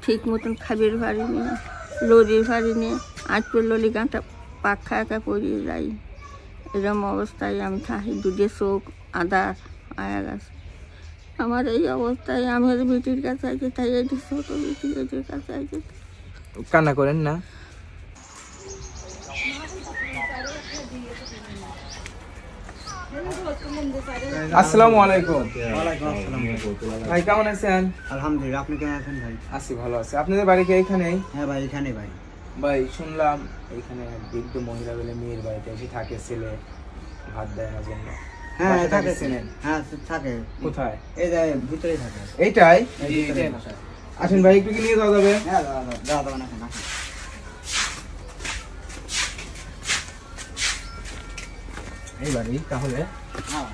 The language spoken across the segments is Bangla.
ঠিক মতন খাবির পারিনি, লড়ির পারিনি, আজ ললি গাঁটা পাখা একা পড়িয়ে যাই। এরকম অবস্থায় আমি থাকি, দুধে চোখ আদার আয়া গেছে। আমার এই অবস্থায় আমি বিটির কাছে আইতে, তাই এটি ছোট বিটি এটির কাছে আইতে। কান্না করেন না। আসসালামু আলাইকুম। ভাই কেমন আছেন? আলহামদুলিল্লাহ, আপনি কেমন আছেন ভাই? আছি, ভালো আছি। আপনাদের বাড়ি কি এখানেই? হ্যাঁ ভাই, এখানে ভাই। ভাই শুনলাম এখানে বৃদ্ধ মহিলা বলে মেয়ের বাড়িতে এসে থাকে, ছেলে ভাত দেয় না জন্য। হ্যাঁ বাসাটা থাকে, কি চেনেন? হ্যাঁ থাকে। কোথায়? এই যে ভিতরেই থাকে। এইটাই? এইটাই। আসেন ভাই, একটু কি নিয়ে যাওয়া যাবে? হ্যাঁ দাদা না কেন এই বাড়ি তাহলে? হ্যাঁ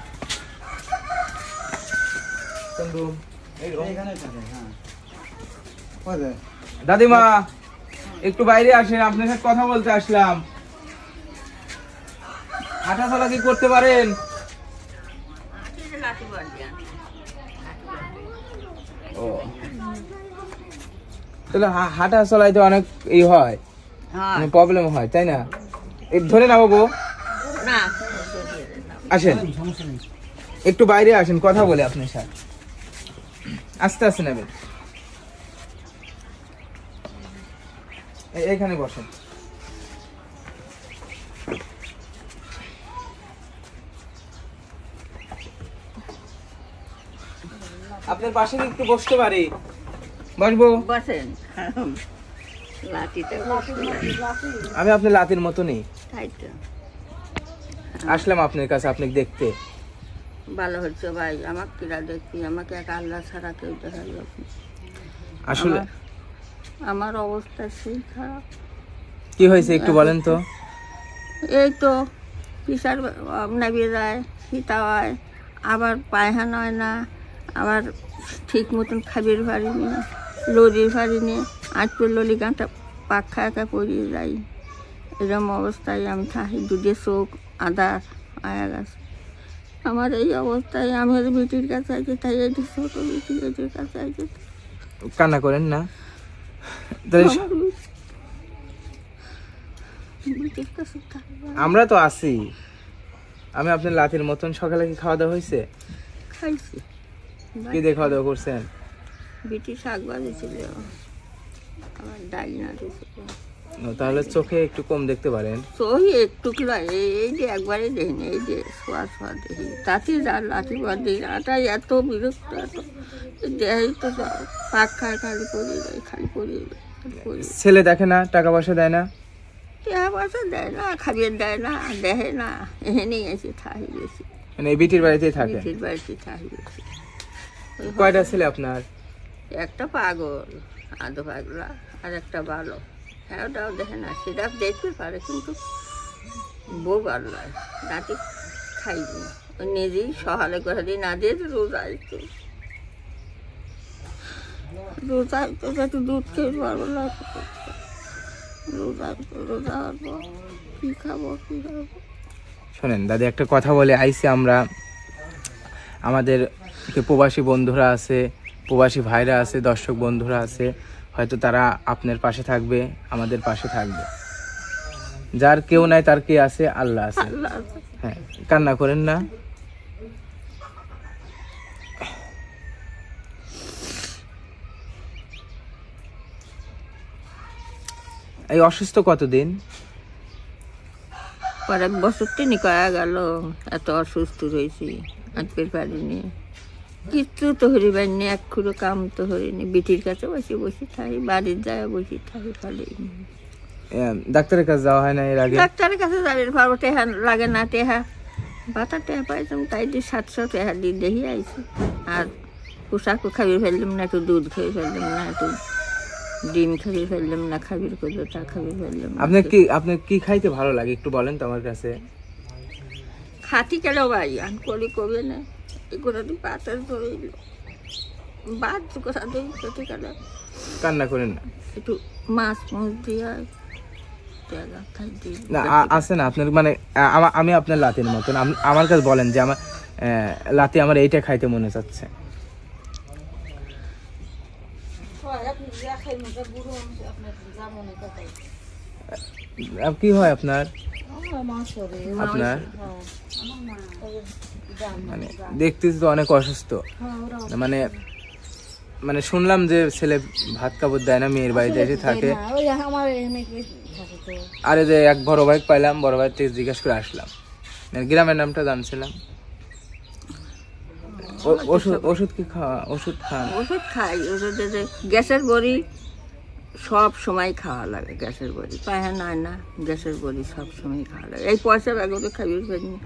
কোন রুম? এইখানেই থাকে। হ্যাঁ ওই যে দাদিমা একটু বাইরে আসেন, আপনার সাথে কথা বলতে আসলাম। হাঁটা চলা কি করতে পারেন? ও তাহলে হাঁটা চলাই তো অনেক ই হয়, প্রবলেম হয়, তাই না? ধরে না বাবু, আসেন একটু বাইরে আসেন, কথা বলে আপনার সাথে। আস্তে আস্তে নেবেন, এখানে বসেন। আপনার পাশে একটু বসতে পারি? বসবো? বসেন। আমি আপনার লাতির মতো নেই, তাই তো আসলাম আপনার কাছে আপনাকে দেখতে। ভালো হচ্ছে ভাই, আমাকে কিরা দেখবি, আমাকে এক আল্লাহ ছাড়া কেউ দেখাই। আসলে আমার অবস্থা সেই খারাপ। কি হয়েছে একটু বলেন তো? এই তো পিসার নামিয়ে যায়, সীতা হয়, আবার পায়খানা হয় না, আবার ঠিক মতন খাবির পারিনি, লড়ির পারিনি, আজ ললি গাঁটা পাখা একা পড়িয়ে যাই। এরকম অবস্থায় আমি থাকি, দুধে চোখ আদার আয়া গেছে। আমার এই অবস্থায় আমি বিটির কাছে আইতে, তাই এটি ছোট বিটি এটির কাছে আইতে। কান্না করেন না। তাহলে আমরা তো আছি। আমি আপনার লাতির মতন। সকালে কি খাওয়া দাওয়া হয়েছে? খাইছি। কি দিয়ে খাওয়া দাওয়া করছেন? বিটি শাক ভাজি ছিল, আমার ডাইনা দিয়েছিল। তাহলে চোখে একটু কম দেখতে পারেন। চোখে একটু এই যে একবারে দেখিনি, এই যে শোয়া শোয়া দেখি, তাতে যা লাঠি বাঁধি আটাই এত বিরক্ত, এত দেয় তো পাক খায়, খালি পড়িয়ে যায়, খালি পড়িয়ে যায়। ছেলে দেখে না, টাকা পয়সা দেয় না? টাকা পয়সা দেয় না, খাবিয়ে দেয় না, দেখে না, এখানেই এসে থাকি বেশি। মানে এই বিটির বাড়িতেই থাকে? বিটির বাড়িতে থাকি বেশি। কয়টা ছেলে আপনার? একটা পাগল, আধো পাগলা, আর একটা ভালো। হ্যাঁ ওটাও দেখে না, সেটা দেখতে পারে, কিন্তু বউ ভালো লাগে, রাতে খাইনি, ওই নিজেই সহালে করে দিই না দিয়ে রোজা একটু রোজা একটু দুধ খেয়ে ভালো লাগতো। রোজা হবো, কি খাবো কি খাবো। শোনেন দাদি, একটা কথা বলে আইসি আমরা, আমাদের প্রবাসী বন্ধুরা আছে, প্রবাসী ভাইরা আছে, দর্শক বন্ধুরা আছে, হয়তো তারা আপনার পাশে থাকবে, আমাদের পাশে থাকবে। যার কেউ নাই তার কে আছে? আল্লাহ আছে। হ্যাঁ, কান্না করেন না। এই অসুস্থ কতদিন? কয়েক বছর তিনি কয়া গেল, এত অসুস্থ রয়েছি, আজকের পারিনি, কিচ্ছু তো হরি পারিনি, এক খুঁড়ো কাম তো হরিনি। বিটির কাছে বসে বসে থাকি, বাড়ির যায় বসে থাকি খালি। ডাক্তারের কাছে যাওয়া হয় না এর আগে? ডাক্তারের কাছে যাবেন পারবো, টেহা লাগে না, টেহা বাতা টেহা পাইতাম, তাই দিয়ে 700 টেহা দিয়ে দেখি আইছি। আর পোশাকও খাবি ফেললাম না, একটু দুধ খেয়ে ফেললাম না, একটু ডিম খাবি ফেললাম না, খাবির করলো তা খাবি ফেললাম। আপনার কি খাইতে ভালো লাগে একটু বলেন তো আমার কাছে। খাতি কেন ভাই, আমি করি কবে না, এগুলো তুই পাতার ধরিল বাদ কোথা দিই খেতে গেলে। কান্না করেন না, একটু মাছ মুছ দিয়ে না আছে না আপনার, মানে আমি আপনার লাতির মতন, আমার কাছে বলেন যে আমার লাতি আমার এইটা খাইতে মনে চাচ্ছে। কি হয় আপনার আপনার মানে দেখতেছি তো অনেক অসুস্থ, মানে মানে শুনলাম যে ছেলে ভাত কাপড় দেয় না, মেয়ের বাড়িতে এসে থাকে। আরে যে এক বড় ভাই পাইলাম, বড় ভাই থেকে জিজ্ঞাসা করে আসলাম, গ্রামের নামটা জানছিলাম। ওষুধ কি খাওয়া? ওষুধ খান? ওষুধ খাই, ওষুধে যে গ্যাসের বড়ি সব সময় খাওয়া লাগে, গ্যাসের বড়ি পায়খানা হয় না, গ্যাসের বড়ি সব সময় খাওয়া লাগে। এই পয়সা ব্যাগে খাবি ফেরিনি,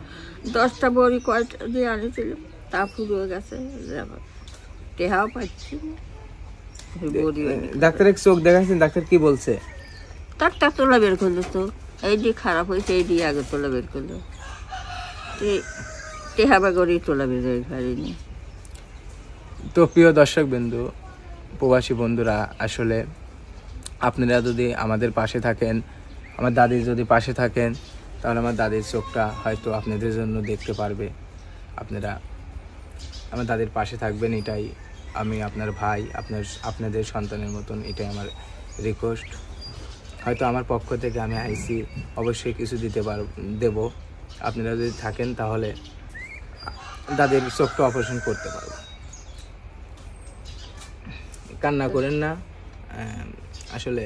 10টা বড়ি কয়টা দিয়ে আনেছিল, তা ফুরিয়ে গেছে, টেহাও পাচ্ছি। ডাক্তারের চোখ দেখাচ্ছেন, ডাক্তার কি বলছে? ডাক্তার তোলা বের করলো, তো এই দিয়ে খারাপ হয়েছে, এই দিয়ে আগে তোলা বের করলো, টেহা বাগরি তোলা বের হয়ে পারিনি। তো প্রিয় দর্শক বিন্দু, প্রবাসী বন্ধুরা, আসলে আপনারা যদি আমাদের পাশে থাকেন, আমার দাদির যদি পাশে থাকেন, তাহলে আমার দাদির চোখটা হয়তো আপনাদের জন্য দেখতে পারবে। আপনারা আমার দাদির পাশে থাকবেন, এটাই আমি আপনার ভাই, আপনাদের সন্তানের মতন, এটাই আমার রিকোয়েস্ট। হয়তো আমার পক্ষ থেকে আমি আইসি, অবশ্যই কিছু দেব। আপনারা যদি থাকেন তাহলে দাদির চোখটা অপারেশন করতে পারবো। কান্না করেন না, আসলে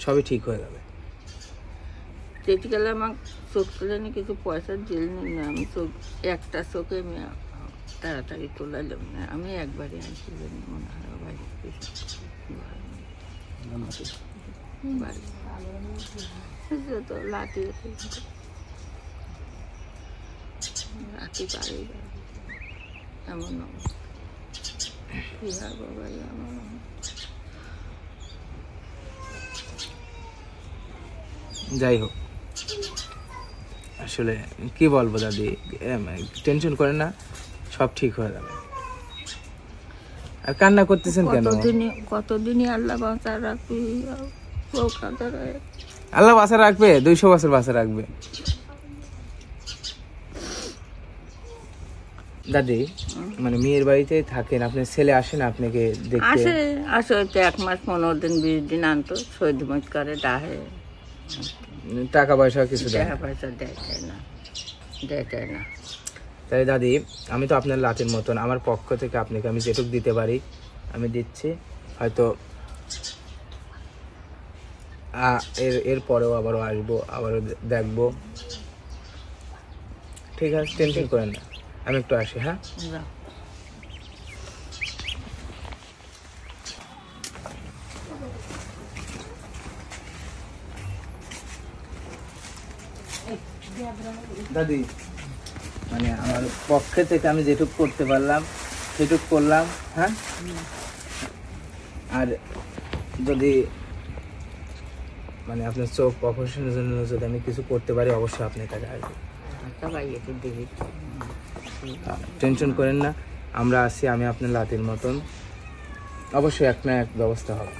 সবই ঠিক হয়ে যাবে। গেলে আমার চোখ তুলে কিছু পয়সা দিল না, আমি চোখ একটা চোখে আমি তাড়াতাড়ি তোলালাম না, আমি একবারে আনছি মনে হয় তো লাঠি লাঠি পারি এমন কি হয় বাবা, এমন যাই হোক, আসলে কি বলবো দাদি, টেনশন করেন না, সব ঠিক হয়ে যাবে। আর কান্না করতেছেন কেন? কতদিনই আল্লাহ বাঁচা রাখবি, আল্লাহ বাঁচা রাখবে, 200 বছর বাঁচা রাখবে। দাদি মানে মেয়ের বাড়িতে থাকেন, আপনার ছেলে আসে না আপনাকে দেখতে? আসে হয়তো 1 মাস 15 দিন 20 দিন আনতো, সৈদ মজ করে ডাহে, টাকা পয়সা কিছু দেয়? টাকা পয়সা দেয় না। তাই দাদি, আমি তো আপনার লাতের মতন, আমার পক্ষ থেকে আপনাকে আমি যেটুকু দিতে পারি আমি দিচ্ছি। হয়তো এর পরেও আবারও আসবো, আবারও দেখবো। ঠিক আছে, টেনশন করেন না, আমি একটু আসি। হ্যাঁ, দাদি মানে আমার পক্ষে থেকে আমি যেটুকু করতে পারলাম সেটুকু করলাম। হ্যাঁ, আর যদি মানে আপনার চোখ অপারেশনের জন্য যদি আমি কিছু করতে পারি, অবশ্যই আপনার কাছে আসবো। টেনশন করেন না, আমরা আছি, আমি আপনার লাতির মতন, অবশ্যই এক না এক ব্যবস্থা হবে।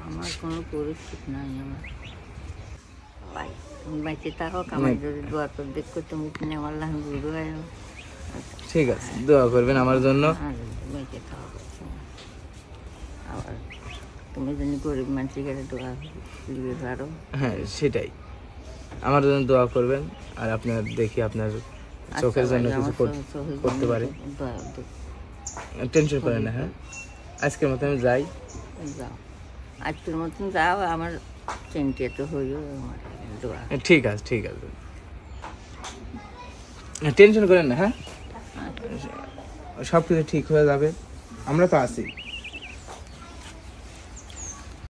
আমার কোনো পরিস্থিতি নাই, আমার বেঁচে থাকো, আমার যদি দোয়া তোর দেখো তুমি কিনে আমার লাম গুরু হয়। ঠিক আছে, দোয়া করবেন আমার জন্য। বেঁচে থাকো, আবার তুমি যদি গরিব মানুষের দোয়া দিতে পারো। হ্যাঁ, সেটাই, আমার জন্য দোয়া করবেন। আর আপনার দেখি আপনার চোখের জন্য কিছু করতে পারে, টেনশন করেন না। হ্যাঁ, আজকের মতো আমি যাই। যাও, আজকের মতন যাও, আমার চিন্তিত হইও, আমার দোয়া। ঠিক আছে, ঠিক আছে, টেনশন করেন না। হ্যাঁ, সব কিছু ঠিক হয়ে যাবে, আমরা তো আছি।